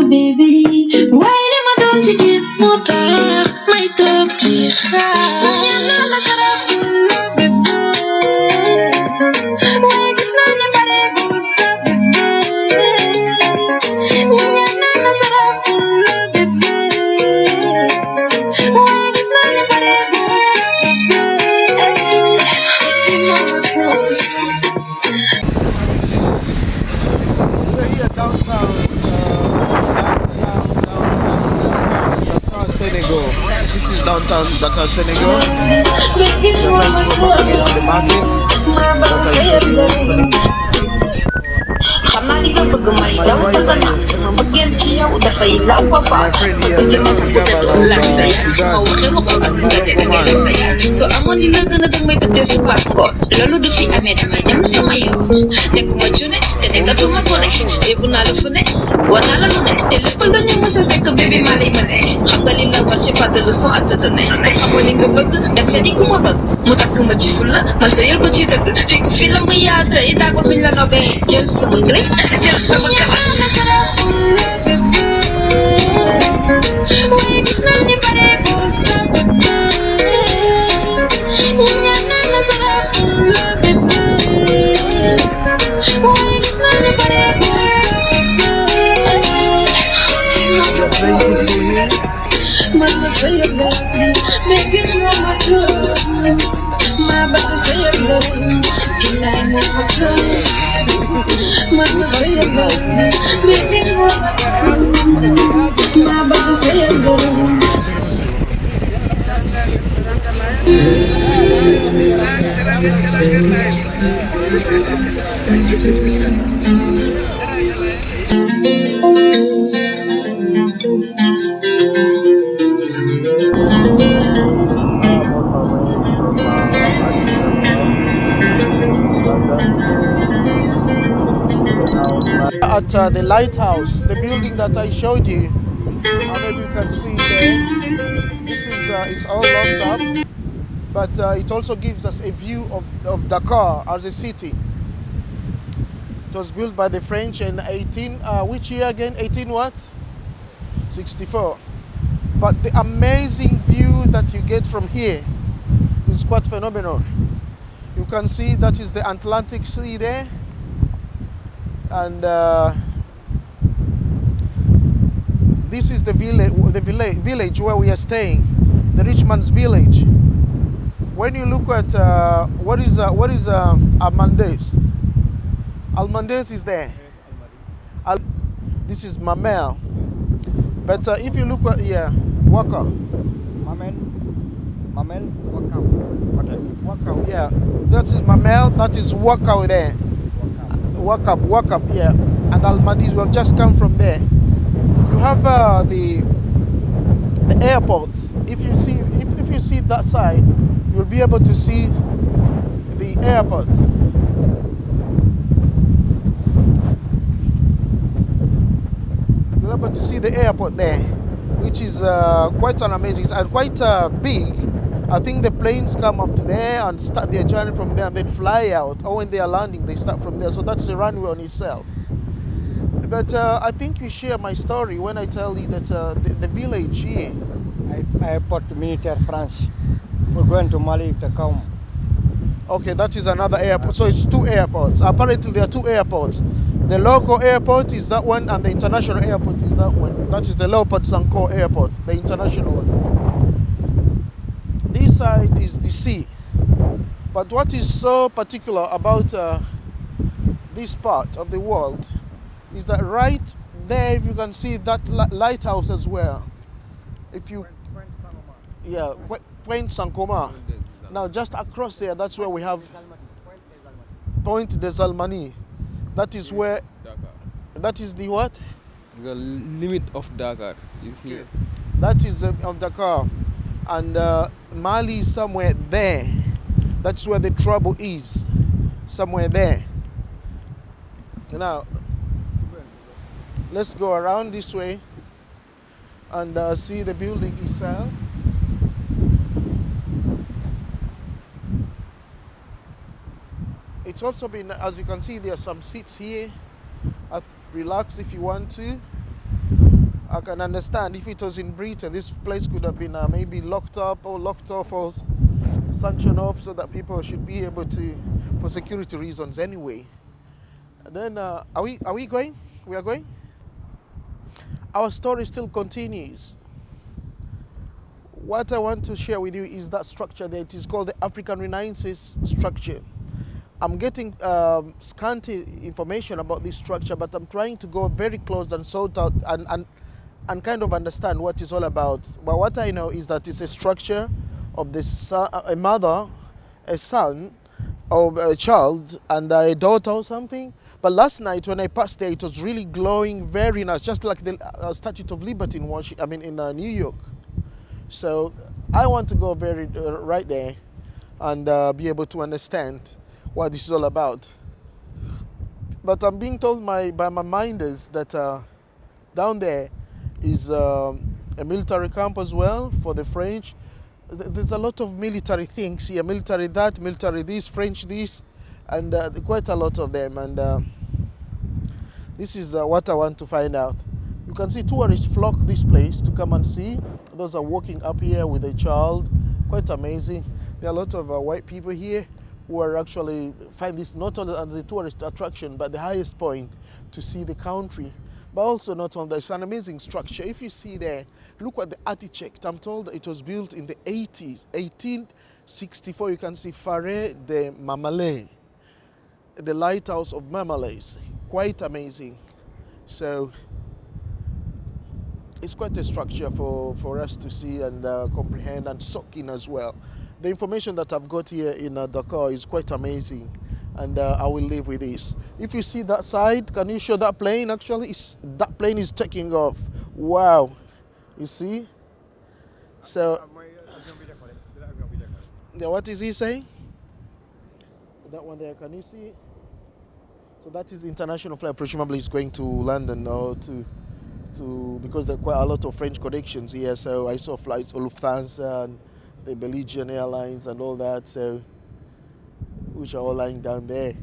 Baby, why don't you get more time? My talk Senegal. This is downtown Dakar, Senegal. We are trying to go back again to the market that I showed you. My friend here, so amoon li la gën a dag may tëddee su baax ngoon loolu du fi amee damay dem sama yoon nekkuma cune te nekkatuma ko ne yóbbu naa la fu ne war naa la lu ne te lépp lu ñu mës a sekk bébé maa lay mëne xam nga li la war ci pas de leçon à te donner xamoo li nga bëgg dem seeti ku ma bëgg mu takk ma ci fulla ma sëyal ko ci dëgg fekk fi la mu yaata i daagul fiñ la nobee jël sama gré jël sama kalat Mama say your love, making you my love. My baby say your love, can I never tell? Mama say your love, making you my love. My baby say your love. At the lighthouse, the building that I showed you, maybe you can see there. This is it's all locked up, but it also gives us a view of Dakar as a city. It was built by the French in which year again? 18 what? 64. But the amazing view that you get from here is quite phenomenal. You can see that is the Atlantic Sea there. And this is the village where we are staying, the rich man's village. When you look at what is Almandes? Almandes is there. This is Mamel. But if you look at Waka. Mamel, Waka. Yeah, that is Mamel. That is Waka there. Waka, yeah. And Almadis, we have just come from there. You have the airports. If you see that side, you'll be able to see the airport. You'll be able to see the airport there, which is quite an amazing and quite big. I think the planes come up to there and start their journey from there and then fly out, or when they are landing they start from there, so that's the runway on itself. But I think you share my story when I tell you that the village here. Airport militaire France. We're going to Mali to come. Okay, that is another airport. So it's two airports. Apparently there are two airports. The local airport is that one and the international airport is that one. That is the Leopard Sanko airport, the international one. This side is the sea. But what is so particular about this part of the world is that right there, if you can see that lighthouse as well. If you, yeah, Point Sankoma. Now just across there, that's where we have Point des Almanies. That is where, that is the what? The limit of Dakar is here. That is of Dakar. And Mali is somewhere there. That's where the trouble is. Somewhere there. Now, let's go around this way and see the building itself. It's also been, as you can see, there are some seats here. Relax if you want to. I can understand if it was in Britain, this place could have been maybe locked up or locked off or sanctioned off so that people should be able to, for security reasons anyway. And then, are we going? We are going? Our story still continues. What I want to share with you is that structure there. It is called the African Renaissance structure. I'm getting scanty information about this structure, but I'm trying to go very close and sort out and kind of understand what it's all about. But what I know is that it's a structure of the son, a mother, a son, or a child, and a daughter or something. But last night when I passed there, it was really glowing, very nice, just like the Statue of Liberty in Washington, in New York. So I want to go very right there and be able to understand what this is all about. But I'm being told by my minders that down there is a military camp as well for the French. There's a lot of military things here, military that, military this, French this, and quite a lot of them. And this is what I want to find out. You can see tourists flock this place to come and see. Those are walking up here with a child, quite amazing. There are a lot of white people here who are actually find this not only as a tourist attraction, but the highest point to see the country. But also not only, it's an amazing structure. If you see there, look at the architect. I'm told that it was built in the 80s, 1864. You can see Faré de Mamalé, the lighthouse of Mamalays. Quite amazing. So it's quite a structure for us to see and comprehend and soak in as well. The information that I've got here in Dakar is quite amazing, and I will leave with this. If you see that side, can you show that plane? Actually, that plane is taking off. Wow, you see? So, yeah, what is he saying? That one there, can you see? So that is the international flight. Presumably it's going to London or to because there are quite a lot of French connections here. So I saw flights, Lufthansa and the Belgian Airlines and all that, so which are all lying down there,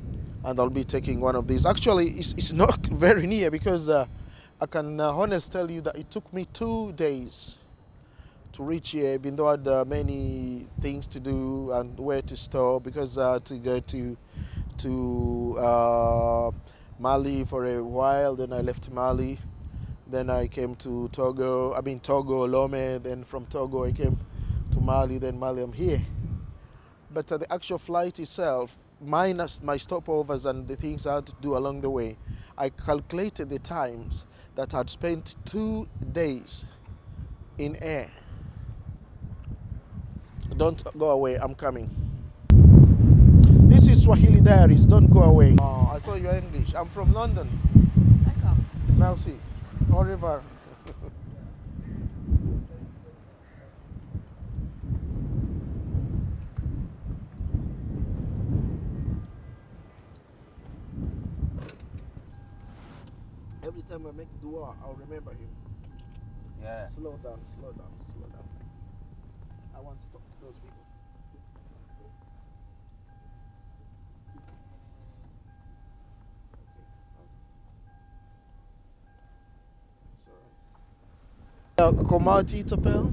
and I'll be taking one of these. Actually, it's not very near because I can honestly tell you that it took me 2 days to reach here, even though I had many things to do and where to stop, because I had to go to Mali for a while. Then I left Mali, then I came to Togo, Lome, then from Togo I came to Mali, then Mali I'm here. But the actual flight itself, minus my stopovers and the things I had to do along the way, I calculated the times that I'd spent 2 days in air. Don't go away, I'm coming. This is Swahili Diaries, don't go away. Oh, I saw your English. I'm from London. D'accord. Merci. Au revoir. Every time I make dua, I'll remember him. Yeah. Slow down, slow down, slow down. I want to talk to those people. Comment tu t'appelles?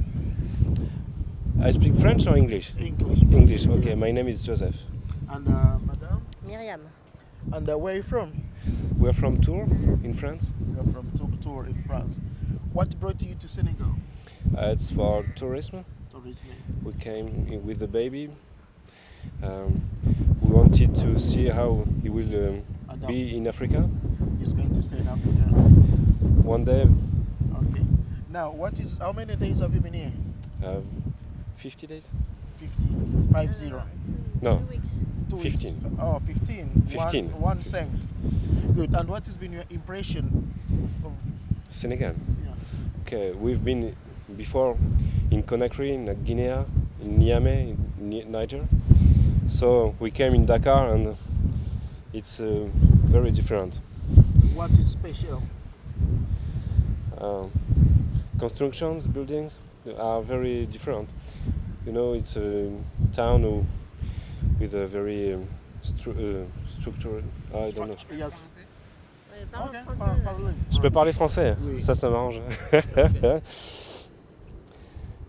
I speak French or English? English. English, okay. My name is Joseph. And Madame? Myriam. And where are you from? We're from Tours, in France. You're from Tours in France. What brought you to Senegal? It's for tourism. Tourism. We came with the baby. We wanted to see how he will be in Africa. He's going to stay in Africa. One day, Okay. Now, how many days have you been here? 50 days? 50, 50. No, 2 weeks. 2 weeks. 15. Oh, 15. 15. One sank. Good. And what has been your impression of Senegal. yeah. Okay, we've been before in Conakry, in Guinea, in Niamey, in Niger. So we came in Dakar and it's very different. What is special? Constructions, buildings are very different. You know, it's a town with a very structured. I don't know. Yes. Ouais, parle Okay. en français. là. Je peux parler français, Oui. ça m'arrange.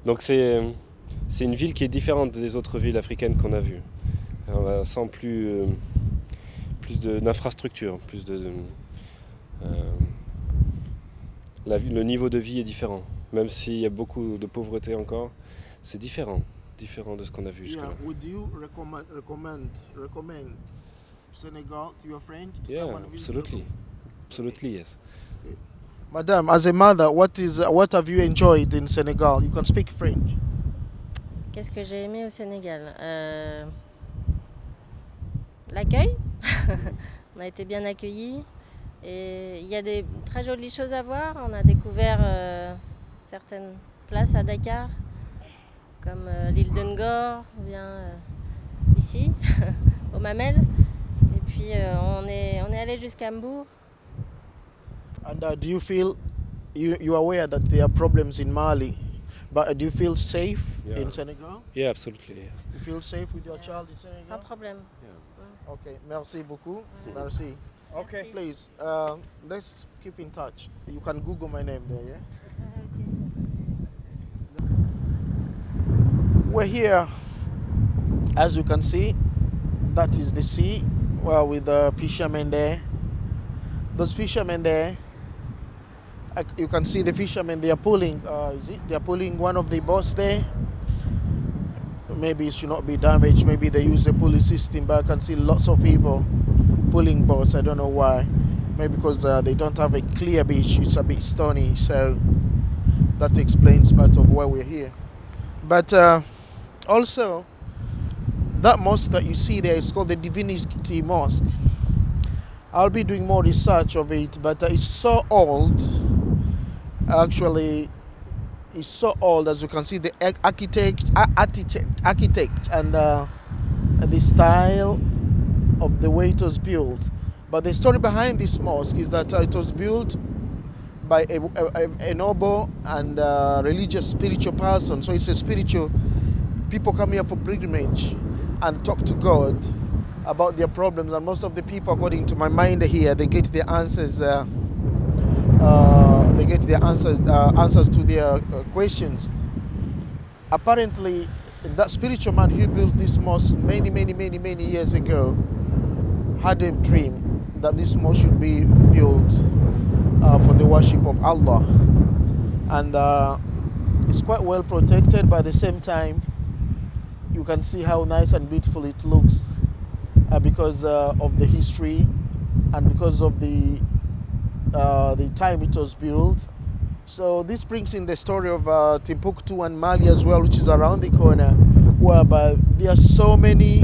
Donc c'est une ville qui est différente des autres villes africaines qu'on a vues. On sent plus d'infrastructures, le niveau de vie est différent. Même s'il y a beaucoup de pauvreté encore, c'est différent de ce qu'on a vu Yeah. jusque-là. Would you recommend Senegal to your friend to Yeah, come and visit? absolutely, yes. Madam, as a mother, what have you enjoyed in Senegal? You can speak French. Qu'est-ce que j'ai aimé au Sénégal? L'accueil. On a été bien accueillis. Et il y a des très jolies choses à voir. On a découvert certaines places à Dakar, comme l'île de Ngor, ou bien ici, au Mamel. Et puis on est allé jusqu'à Mbour. And do you feel you are aware that there are problems in Mali, but do you feel safe Yeah. in Senegal? Yeah, absolutely, yes. You feel safe with your child in Senegal? Sans problème. Okay, merci beaucoup. Merci. Okay, Merci. please, let's keep in touch. You can Google my name there, yeah? We're here, as you can see, that is the sea, well, with the fishermen there. Those fishermen there, you can see the fishermen, they are pulling, they are pulling one of the boats there. Maybe it should not be damaged, maybe they use a pulley system, but I can see lots of people pulling boats. I don't know why. Maybe because they don't have a clear beach, it's a bit stony, so that explains part of why we're here. But also, that mosque that you see there is called the Divinity Mosque. I'll be doing more research of it, but it's so old. Actually, it's so old, as you can see, the architect and the style of the way it was built. But the story behind this mosque is that it was built by a noble and religious spiritual person. So it's a spiritual, people come here for pilgrimage and talk to God about their problems, and most of the people, according to my mind here, they get their answers. Answers to their questions. Apparently, that spiritual man who built this mosque many years ago had a dream that this mosque should be built for the worship of Allah, and it's quite well protected. But at the same time, you can see how nice and beautiful it looks because of the history and because of the time it was built. So this brings in the story of Timbuktu and Mali as well, which is around the corner, whereby there are so many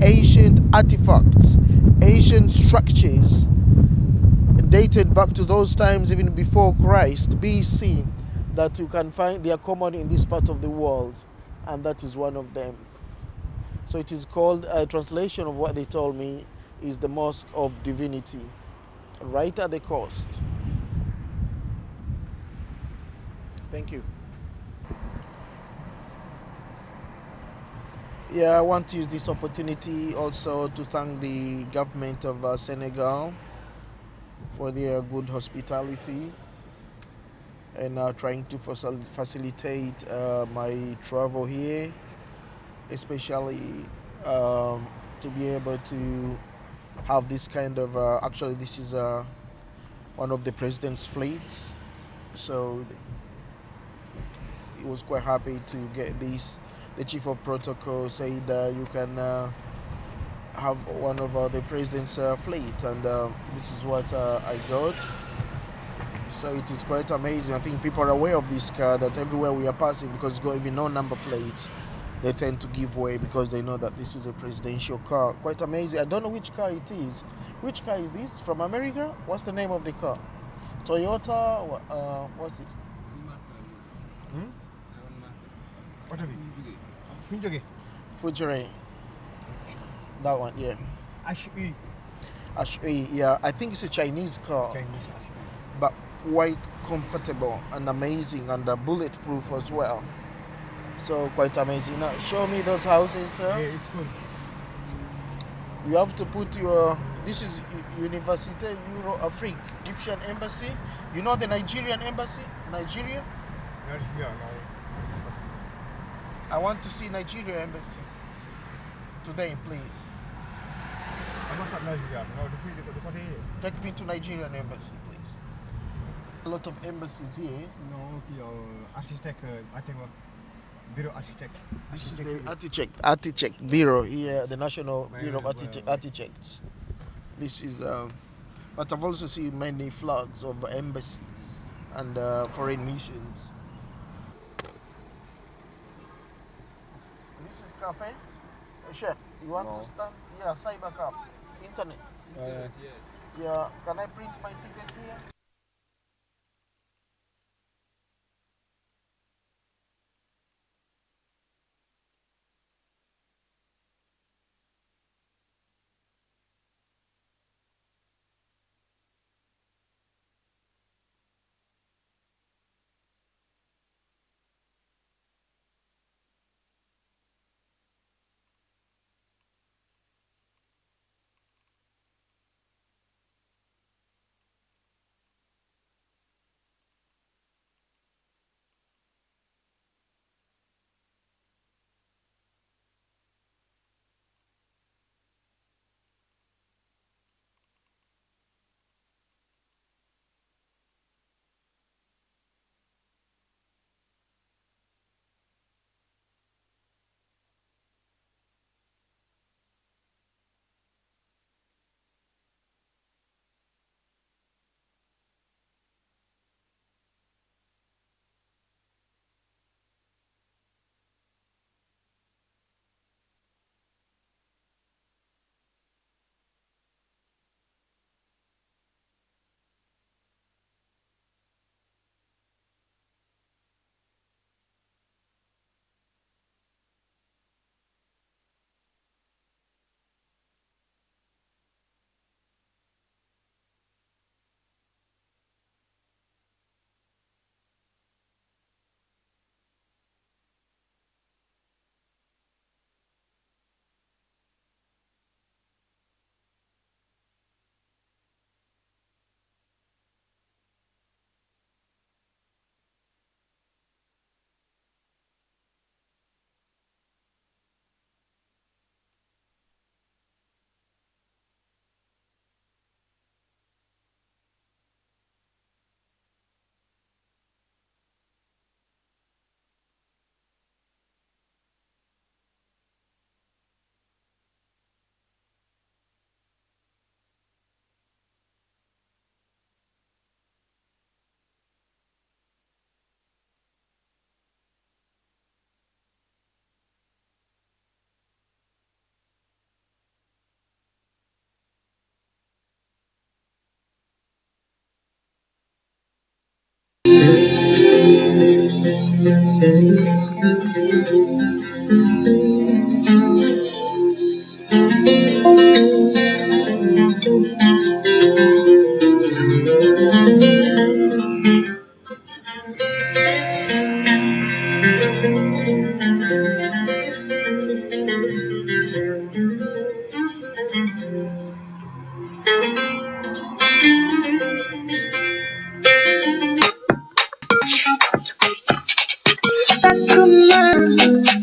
ancient artifacts, ancient structures dated back to those times even before Christ, BC, that you can find. They are common in this part of the world, and that is one of them. So it is called, a translation of what they told me is the Mosque of Divinity, right at the coast. Thank you. Yeah, I want to use this opportunity also to thank the government of Senegal for their good hospitality and trying to facilitate my travel here, especially to be able to have this kind of, actually this is one of the president's fleets, so he was quite happy to get this. The chief of protocol said you can have one of the president's fleet, and this is what I got. So it is quite amazing. I think people are aware of this car, that everywhere we are passing, because it's got even no number plate. they tend to give way because they know that this is a presidential car. Quite amazing. I don't know which car it is. Which car is this? From America? What's the name of the car? Toyota? What's it? What are we? Fujire. That one, yeah. Ashui. Yeah. I think it's a Chinese car, Chinese Ashui. but quite comfortable and amazing and bulletproof as well. So quite amazing. Now show me those houses, sir. Yeah, it's good. You have to put your. This is Université Euro Afrique, Egyptian embassy. You know the Nigerian embassy, Nigeria. Not here, no. I want to see Nigeria embassy today, please. I'm not at Nigeria. No, the here. Take me to Nigerian embassy, please. A lot of embassies here. No, architect, I think, bureau architect. This is the architect bureau here, the National Bureau of Architects. This is, but I've also seen many flags of embassies and foreign missions. This is cafe. Chef, you want to stand? Yeah, cyber cap, internet. Yes. Yeah, can I print my ticket here?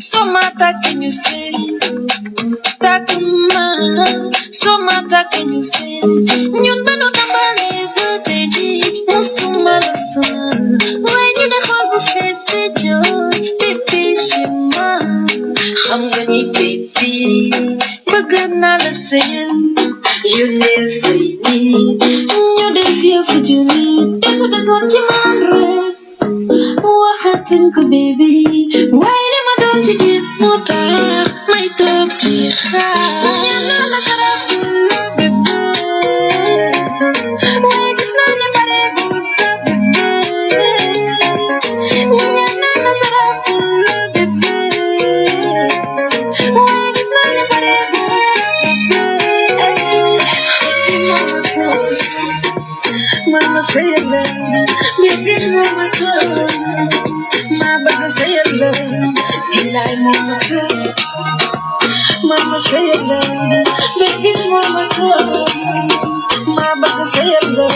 Somata can you say? Takuma, somata can you say? Nyumbano nambale goteji, musumala sun. When you the harbor face joy, baby shima. Hamgani baby, bagana la sen. You need say me, you the fear for Julie. That's what the sun chimare. What happened, baby? Why am I don't you get? moo tax may toog di xaar ñaan naa la garab la bébé waaye gis naa ne bareegul sa bébé ñaan naa la garab la bébé waaye gis naa ne bareegul sa bébé mama toog mama sayal la bébé mama toog ma bëgg sayal la bilaay mama toog mama sayal la bébé mama toog ma bëgg sayal la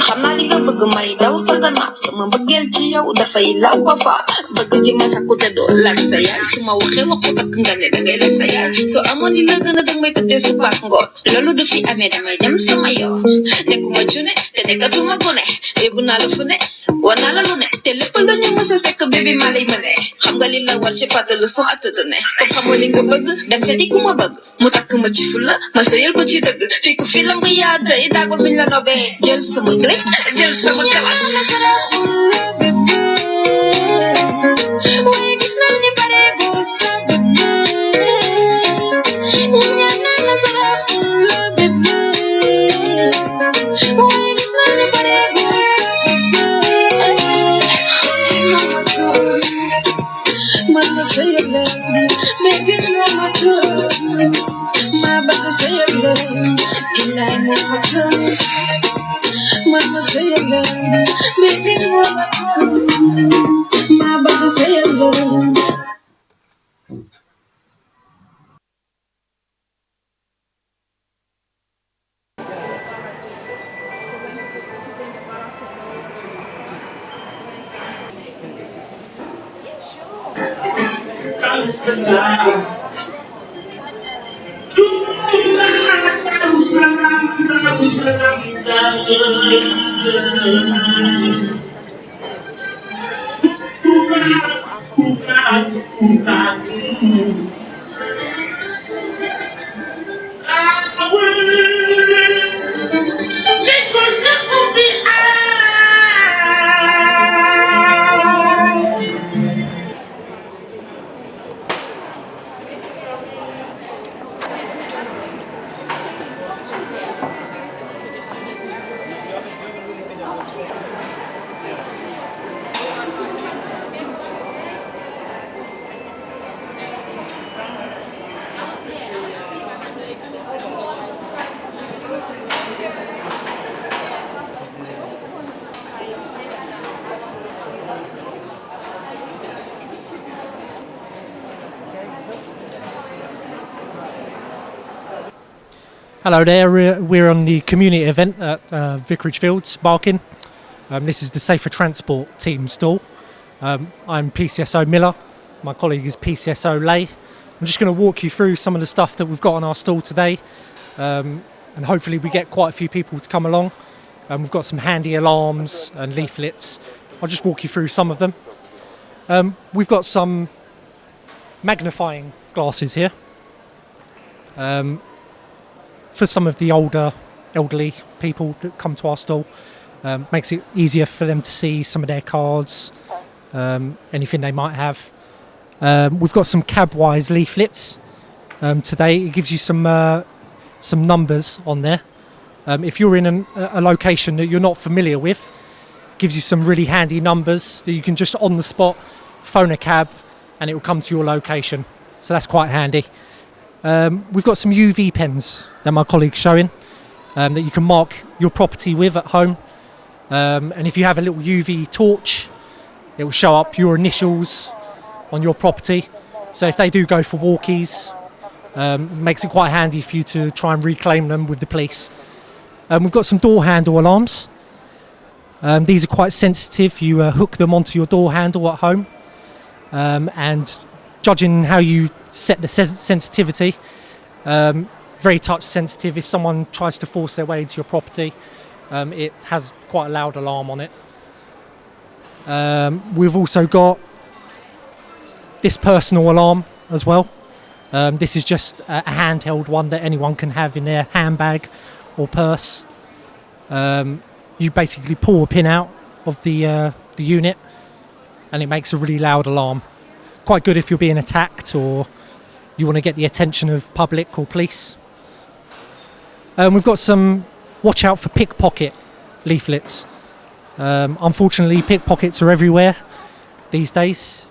xam naa li nga bëgg may daw sa gannaaw sama mbëggeel ci yow dafay law ba fa bëgg gi ma sakku te doo laaj sa yaay su ma waxee waxu ak nga ne dangay laaj sa yaay soo amoon li la gën a dang may tëddee suba ak ngoon loolu du fi amee damay dem sama yoon nekkuma cune te nekkatuma gone yóbbu naa la fu ne war naa la lu ne te lépp lu ñu mës a sekk bébé maa lay mëne xam nga li la war ci pas de leçon à te donner comme xamoo li nga bëgg dem seeti ku ma bëgg mu takk ma ci fulla ma sëyal ko ci dëgg fii ku fi lamb yaa tey daagul fiñ la nobee jël sama clé jël sama kalaat waaye gis naa ni bareegul sa bébé ñaan naa la garab la bébé waaye gis naa ni bareegul sa bébé mama toog mama sayal la bébé mama toog ma bëgg sayal la bilaay mama toog mama sayal la bébé mama toog ma bëgg sayal la Hello there, we're on the community event at Vicarage Fields, Barking. This is the Safer Transport team stall. I'm PCSO Miller, my colleague is PCSO Lay. I'm just going to walk you through some of the stuff that we've got on our stall today, and hopefully we get quite a few people to come along. We've got some handy alarms and leaflets. I'll just walk you through some of them. We've got some magnifying glasses here. For some of the elderly people that come to our stall, makes it easier for them to see some of their cards, anything they might have. We've got some cab-wise leaflets today. It gives you some numbers on there. If you're in a location that you're not familiar with, it gives you some really handy numbers that you can just on the spot phone a cab and it will come to your location. So that's quite handy. We've got some UV pens that my colleague's showing that you can mark your property with at home. And if you have a little UV torch, it will show up your initials on your property. So if they do go for walkies, makes it quite handy for you to try and reclaim them with the police. We've got some door handle alarms. These are quite sensitive. You hook them onto your door handle at home. And judging how you set the sensitivity, very touch sensitive. If someone tries to force their way into your property, it has quite a loud alarm on it. We've also got this personal alarm as well. This is just a handheld one that anyone can have in their handbag or purse. You basically pull a pin out of the unit and it makes a really loud alarm. quite good if you're being attacked or you want to get the attention of public or police. We've got some watch out for pickpocket leaflets. Unfortunately, pickpockets are everywhere these days.